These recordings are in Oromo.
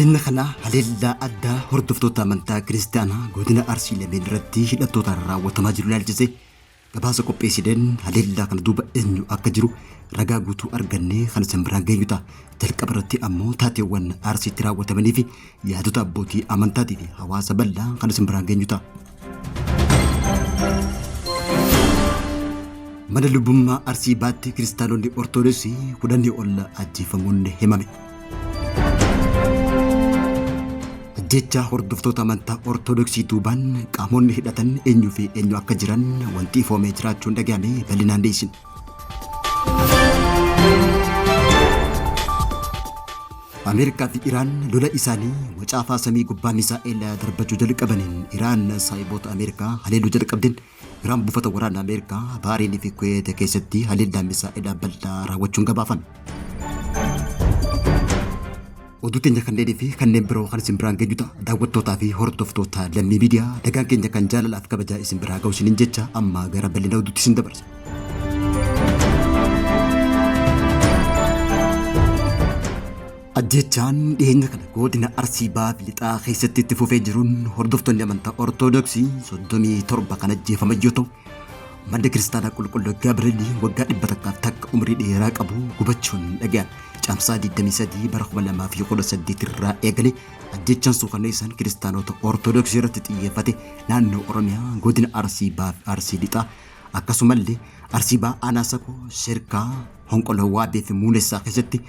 Dhiyeenya kana haleellaa addaa hordoftoota amantaa kiristaanaa godina Arsii lameen irratti hidhattootaan raawwatamaa jiru ilaalchise gabaasa qopheessineen haleellaa kana duuba eenyu akka jiru ragaa guutuu argannee kan isin biraan geenyu ta'a. Jalqaba irratti ammoo taateewwan Arsiitti raawwatamanii fi yaadota abbootii amantaatii fi hawaasa bal'aa kan isin biraan geenyu ta'a. Mana lubbummaa Arsii baatti kiristaanonni Ortodoksii 10 ol ajjeefamuun himame. Jecha hordoftoota amantaa Ortodoksii duubaan qaamonni hidhatan eenyu fi eenyu akka jiran wanti ifoomee jiraachuun dhagahame bal'inaan dhiyeessina. Ameerikaa fi Iraan lola isaanii wacaafaa samii gubbaa misaa'el darbachuu jalqabaniin Iraan saayiboota Ameerikaa haleeluu jalqabdeen Iraan buufata waraana Ameerikaa Baariinii fi Kuweet keessatti haleellaa misaa'el bal'aa raawwachuun gabaafame. Oduu teenya kanneen fi kanneen biroo kan isin biraan geenyu ta'a. Daawwattootaa fi hordoftoota lammii miidiyaa nagaan keenya kan jaalalaaf kabajaa isin biraa ga'u isiniin jecha amma gara bal'ina oduutti isin dabarsa. Ajjechaan dhiyeenya kana godina Arsii baaf lixaa keessatti itti fufee jiruun hordoftoonni amantaa Ortodoksii 37 kan ajjeefaman yoo ta'u, manni kiristaanaa qulqulluu Gaabreelii waggaa 100 takka umrii dheeraa qabu gubachuun dhaga'an. Caamsaa 23 bara 2018 irraa eegalee ajjechaan suukanneessan kiristaanota Ortodoksii irratti xiyyeeffate naannoo Oromiyaa godina Arsii baaf Arsii lixaa akkasumallee Arsii baa Anaasakoo Shirkaa Honqoloo Waabee fi Muunessaa keessatti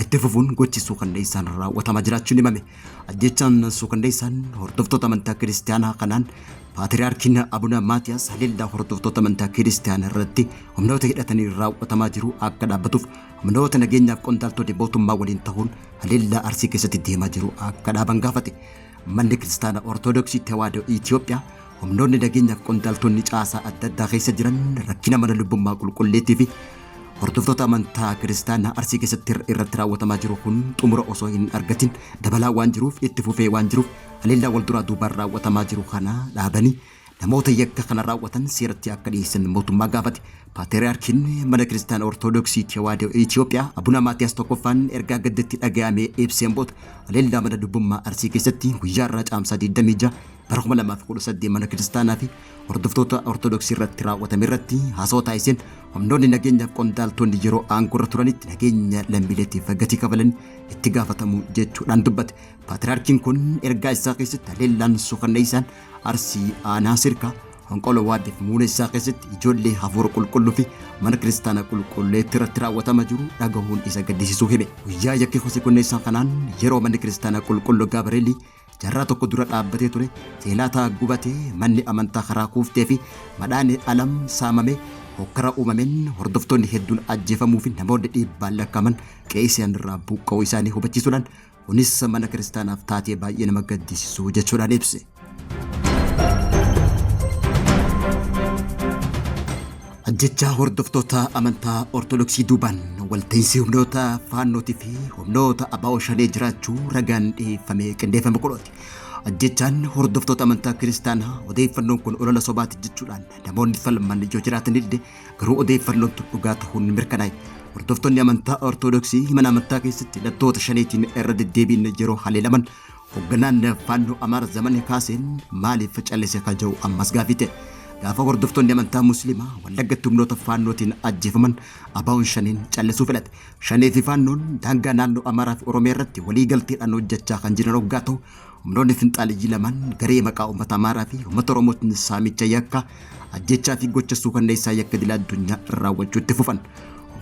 itti fufuun gochi suukanneessaan raawwatamaa jiraachuun himame. Ajjechaan suukanneessaan hordoftoota amantaa kiristaanaa kanaan Paatriyaarkiin Abuna Maatiyaas haleellaa hordoftoota amantaa kiristaanaa irratti humnoota hidhatanii raawwatamaa jiru akka dhaabbatuuf humnoota nageenyaaf qondaaltonni mootummaa waliin ta'uun haleellaa Arsii keessatti deemaa jiru akka dhaaban gaafate. Manni kiristaanaa Ortodoksii Tewaadoo Itoophiyaa humnoonni nageenyaaf qondaaltonni caasaa adda addaa keessa jiran rakkina mana lubbummaa qulqulleettii fi hordoftoota amantaa kiristaanaa Arsii keessatti irratti raawwatamaa jiru kun xumura osoo hin argatin dabalaa waan jiruuf itti fufee waan jiruuf haleellaa wal duraa duubaan raawwatamaa jiru kana dhaabanii namoota yakka kana raawwatan seeratti akka dhiyeessan mootummaa gaafate. Paatriyaarkiin mana kiristaanaa Ortodoksii Tewaadoo Itoophiyaa Abuna Maatiyaas tokkoffaan ergaa gaddatti dhaga'amee ibseen booda haleellaa mana lubbummaa Arsii keessatti guyyaa irraa caamsaa 26 bara 2018 mana kiristaanaa fi hordoftoota Ortodoksii irratti raawwatame irratti haasawaa taasiseen humnoonni nageenyaaf qondaaltonni yeroo aangoo irra turanitti nageenya lammiileetiif gatii kafalan itti gaafatamu jechuudhaan dubbate. Paatriyaarkiin kun ergaa isaa keessatti haleellaan suukanneessaan Arsii aanaa Sirkaa Honqoloo Waabee fi Muunessaa keessatti ijoollee hafuura qulqulluu fi mana kiristaanaa qulqulleetti irratti raawwatamaa jiru dhagahuun isa gaddisiisuu hime. Guyyaa yakki suukanneessaa kanaan yeroo manni kiristaanaa qulqulluu Gaabreelii jarraa tokko dura dhaabbatee ture seelaataa gubatee manni amantaa karaa kuuftee fi madhaan alam saamamee hokkara uumameen hordoftoonni hedduun ajjeefamuu fi namoonni dhibbaan lakkaa'aman qe'ee irraa buqqa'uu isaanii hubachiisuudhaan kunis mana kiristaanaaf taatee baay'ee nama gaddisiisu jechuudhaan ibse. Ajjechaa hordoftoota amantaa Ortodoksii duubaan walta'iinsi humnoota faannootii fi humnoota abaa'oo shanee jiraachuu ragaan dhiyeeffamee qindeeffame godhooti. Ajjechaan hordoftoota amantaa kiristaanaa odeeffannoon kun olola sobaati jechuudhaan namoonni falman ijoo jiraatan illee garuu odeeffannoon dhugaa ta'uun mirkanaa'e. Hordoftoonni amantaa Ortodoksii mana amantaa keessatti hidhattoota shaneetiin irra deddeebiin yeroo haleelaman hoogganaan faannoo Amaara Zamane Kaaseen maaliif callise kan jedhu ammas gaaffii ta'e. Gaafa hordoftoonni amantaa Musliimaa Wallaggaatti humnoota faannootiin ajjeefaman abaa'oon shaniin callisuu filate. Shanee fi faannoon daangaa naannoo Amaaraa fi Oromiyaa irratti walii galteedhaan hojjechaa kan jiran hoggaa ta'u humnoonni finxaaliyyii lamaan garee maqaa uummata Amaaraa fi uummata Oromootiin saamicha yakka ajjechaa fi gocha suukanneessaa yakka idil addunyaa raawwachuu itti fufan.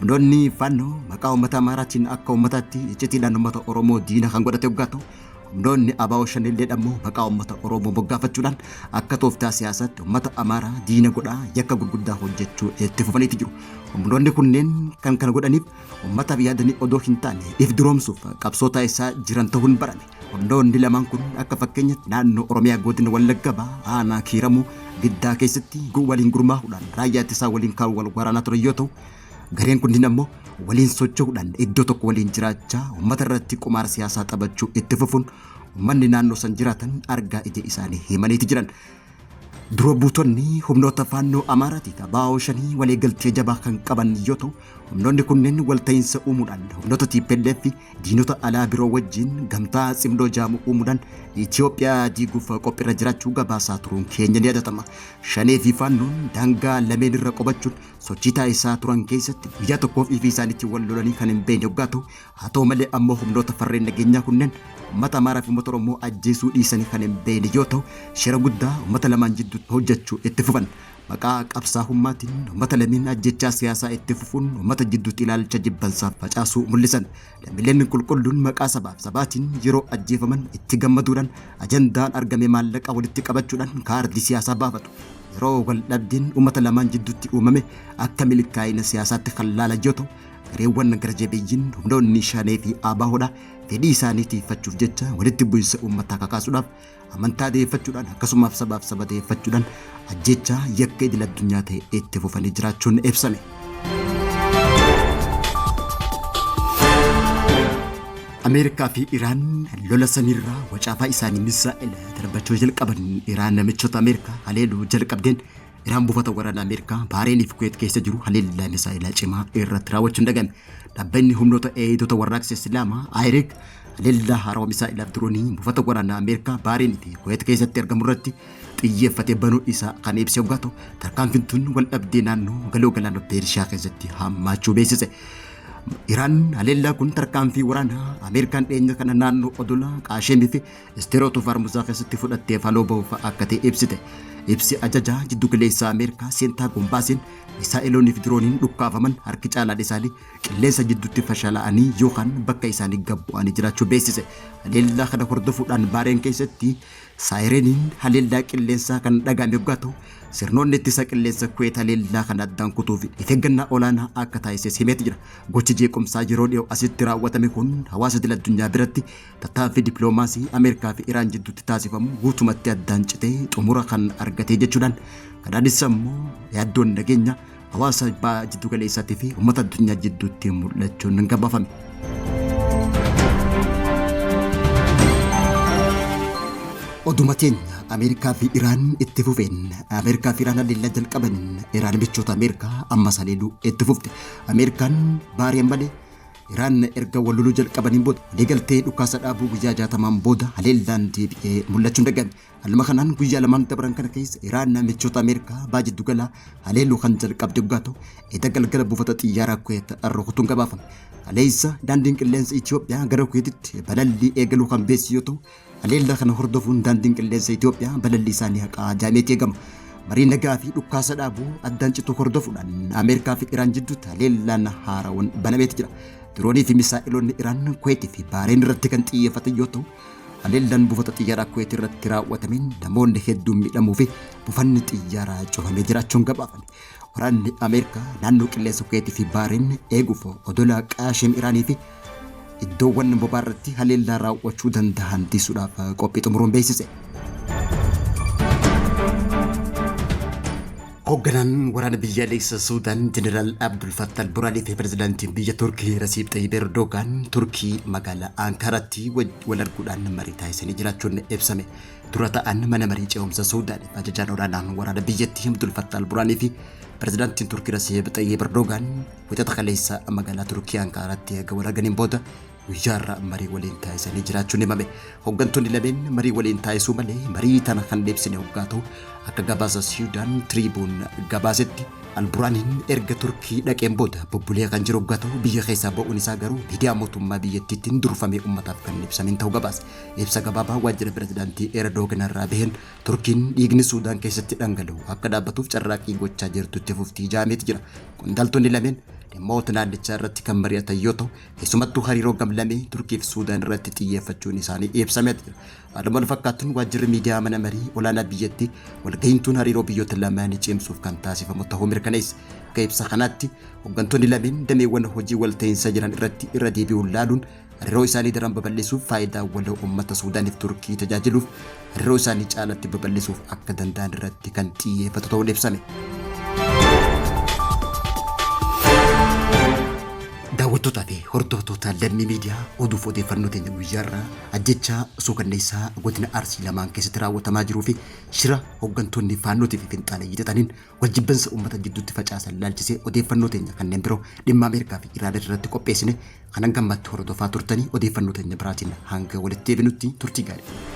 Humnoonni faannoo maqaa uummata Amaaraatiin akka uummataatti iccitiidhaan uummata Oromoo diina kan godhate hoggaa ta'u humnoonni abaa'oo shanillee ammoo maqaa uummata Oromoo moggaafachuudhaan akka tooftaa siyaasaatti uummata Amaaraa diina godhaa yakka gurguddaa hojjechuu itti fufaniiti jiru. Humnoonni kunneen kan kana godhaniif uummataaf yaadanii odoo hin taane if duroomsuuf qabsoo taasisaa jiran ta'uun barame. Humnoonni lamaan kun akka fakkeenyaatti naannoo Oromiyaa godina Wallagga ba'aa aanaa Kiiramuu Giddaa keessatti waliin gurmaahuudhaan raayyaa ittisaa waliin kan wal waraanaa ture yoo ta'u, gareen kunniin ammoo waliin socho'uudhaan iddoo tokko waliin jiraachaa uummata irratti qumaara siyaasaa taphachuu itti fufuun uummanni naannoo san jiraatan argaa ija isaanii himaniiti jiran. Dura buutonni humnoota faannoo Amaaraati Baa'oo shanii waliigaltee jabaa kan qaban yoo ta'u, humnoonni kunneen walta'iinsa uumuudhaan humnoota TPLF fi diinota alaa biroo wajjin gamtaa cimdoo jaamu uumuudhaan Itoophiyaa diiguuf qophiirra jiraachuu gabaasaa turuun keenya ni yaadatama. Shanee fi faannoon daangaa lameen irra qubachuun sochii taasisaa turan keessatti guyyaa tokkoof ifii isaaniitti wal lolanii kan hin beekne yoggaa ta'u, haa ta'u malee ammoo humnoota farreen nageenyaa kunneen uummata Amaaraa fi uummata Oromoo ajjeesuu dhiisanii kan hin beekne yoo ta'u, shira guddaa uummata lamaan jidduutti hojjechuu itti fufan. Maqaa qabsaahummaatiin uummata lameen ajjechaa siyaasaa itti fufuun uummata jidduutti ilaalcha jibbansaa facaasuu mul'isan. Lammiileen qulqulluun maqaa sabaaf sabaatiin yeroo ajjeefaman itti gammaduudhaan ajandaan argame maallaqa walitti qabachuudhaan kaardii siyaasaa baafatu. Yeroo wal dhabdeen uummata lamaan jidduutti uumame akka milkaa'ina siyaasaatti kan laalan yoo ta'u, gareewwan gara jabeeyyiin humnoonni Shanee fi ABO'dha fedhii isaanii tiifachuuf jecha walitti bu'insa uummataa kakaasuudhaaf amantaa deeffachuudhaan akkasumas sabaaf saba deeffachuudhaan ajjechaa yakka idil addunyaa ta'e itti fufanii jiraachuun ibsame. Ameerikaa fi Iraan lola samiirraa wacaafaa isaanii misaa'ila darbachuu jalqaban. Iraan michoota Ameerikaa haleeluu jalqabdeen Iraan buufata waraana Ameerikaa Bahareenii fi Kuweet keessa jiru haleellaa misaa'ilaa cimaa irratti raawwachuun dhagame. Dhaabbanni humnoota eegdota warraaqsa Islaamaa IREG haleellaa haarawaa misaa'ilaa diroonii buufata waraana Ameerikaa Bahareenii fi Kuweet keessatti argamu irratti xiyyeeffatee banuu isaa kan ibse yoggaa ta'u, tarkaanfiin tun wal dhabdee naannoo galoo galaana Pershiyaa keessatti hammaachuu beeksise. Iraan haleellaa kun tarkaanfii waraanaa Ameerikaan dhiyeenya kana naannoo odola Qaashemii fi Isteerooto Farmuzaa keessatti fudhattee faloo ba'uuf akka ta'e ibsite. Ibsi ajajaa jiddu galeessaa Ameerikaa seentaa gombaasiin misaa'iloonnii fi dirooniin dhukkaafaman harki caalaan isaanii qilleensa jidduutti fashalaa'anii yookaan bakka isaanii gabbu'anii jiraachuu beeksise. Haleellaa kana hordofuudhaan Bahareen keessatti saayireniin haleellaa qilleensaa kan dhaga'ame yoggaa ta'u, sirnoonni ittisa qilleensa Kuweet haleellaa kana addaan kutuu fi eeggannaa olaanaa akka taasises himeeti jira. Gochi jeequmsaa yeroo dhiyoo asitti raawwatame kun hawaasa idil addunyaa biratti tattaaffii dippiloomaasii Ameerikaa fi Iraan jidduutti taasifamu guutumatti addaan citee xumura kan argate jechuudhaan kanaanis immoo yaaddoon nageenya hawaasa jiddu galeessaatii fi uummata addunyaa jidduutti mul'achuun gabaafame. Oduma teenya Ameerikaa fi Iraan itti fufeen. Ameerikaa fi Iraan haleellaa jalqaban. Iraan michoota Ameerikaa ammas haleeluu itti fufte. Ameerikaan Bahareen malee Iraan erga wal loluu jalqabaniin booda waliigaltee dhukaasa dhaabuu guyyaa 60 booda haleellaan deebi'ee mul'achuun dhaga'ame. Haaluma kanaan guyyaa lamaan dabran kana keessa Iraan michoota Ameerikaa baha jiddu galaa haleeluu kan jalqabde yoggaa ta'u, edda galgala buufata xiyyaaraa Kuweet rukutuun gabaafame. Kaleessa daandiin qilleensa Itoophiyaa gara Kuweetitti balallii eegaluu kan beeksisu yoo ta'u, haleellaa kana hordofuun daandiin qilleensa Itoophiyaa balallii isaanii haqaa jaameetti eegama. Marii nagaa fi dhukaasa dhaabuu addaan cituu hordofuudhaan Ameerikaa fi Iraan jidduutti haleellaan haaraawwan banameeti jira. Diroonii fi misaa'iloonni Iraan Kuweetii fi Bahareen irratti kan xiyyeeffatan yoo ta'u, haleellaan buufata xiyyaaraa Kuweet irratti raawwatameen namoonni hedduun miidhamuu fi buufanni xiyyaaraa cufamee jiraachuun gabaafame. Waraanni Ameerikaa naannoo qilleensa Kuweetii fi Bahareen eeguuf odola Qaashem Iraanii fi iddoowwan bobaa irratti haleellaa raawwachuu danda'an ittisuudhaaf qophii xumuruun beeksise. Hoogganaan waraana biyyaalessa Suudaan Jeneraal Abdul Fattah al-Burhaanii fi pirezidaantiin biyya Turkii Rasiib Tayyip Erdogan Turkii magaalaa Ankaraatti wal arguudhaan marii taasisanii jiraachuun ibsame. Dura ta'an mana marii ce'umsa Suudaaniif ajajaan olaanaan waraana biyyattii Abdul Fattah al-Burhaanii fi pirezidaantiin Turkii Rasiib Tayyip Erdogan wixata kaleessa magaalaa Turkii Ankaraatti eega wal arganiin booda guyyaarra marii waliin taasisanii jiraachuun himame. Hooggantoonni lameen marii waliin taasisuu malee marii tana kan deebisne hoggaa ta'u, akka gabaasa Suudaan Tribune gabaasetti al-Burhaaniin erga Turkii dhaqeen booda bubbulee kan jiru hoggaa ta'u, biyya keessaa ba'uun isaa garuu miidiyaa mootummaa biyyattiitiin durfamee uummataaf kan ibsamin ta'uu gabaase. Ibsa gabaabaa waajjira pirezidaantii Erdogan irraa baheen Turkiin dhiigni Suudaan keessatti dhangala'u akka dhaabbatuuf carraaqqii gochaa jirtutti fuftii jaameeti jira. Qondaaltonni lameen dhimmoota naannichaa irratti kan mari'atan yoo ta'u, keessumattuu hariiroo gamlamee Turkii fi Suudaan irratti xiyyeeffachuun isaanii ibsameeti jira. Haaluma wal fakkaatuun waajjirri miidiyaa mana marii olaanaa biyyattii walgahiintuun hariiroo biyyoota lamaanii cimsuuf kan taasifamu ta'uu mirkaneessa. Akka ibsa kanaatti hooggantoonni lameen dameewwan hojii walta'iinsa jiran irratti irra deebi'uun laaluun hariiroo isaanii daran babal'isuuf faayidaa waloo uummata Suudaaniif Turkii tajaajiluuf hariiroo isaanii caalatti babal'isuuf akka danda'an irratti kan xiyyeeffatu ta'uun ibsame. Daawwattoota fi hordoftoota lammii miidiyaa oduuf odeeffannoo teenya guyyaarraa ajjechaa suukanneessaa godina Arsii lamaan keessatti raawwatamaa jiruu fi shira hooggantoonni faannootii fi finxaaleeyyii xaxaniin wajjibbansa uummata gidduutti facaasan laalchisee odeeffannoo teenya kanneen biroo dhimma Ameerikaa fi Iraan irratti qopheessine kanan gammatti hordofaa turtanii odeeffannoo teenya biraatiin hanga walitti deebinutti turtii gaarii.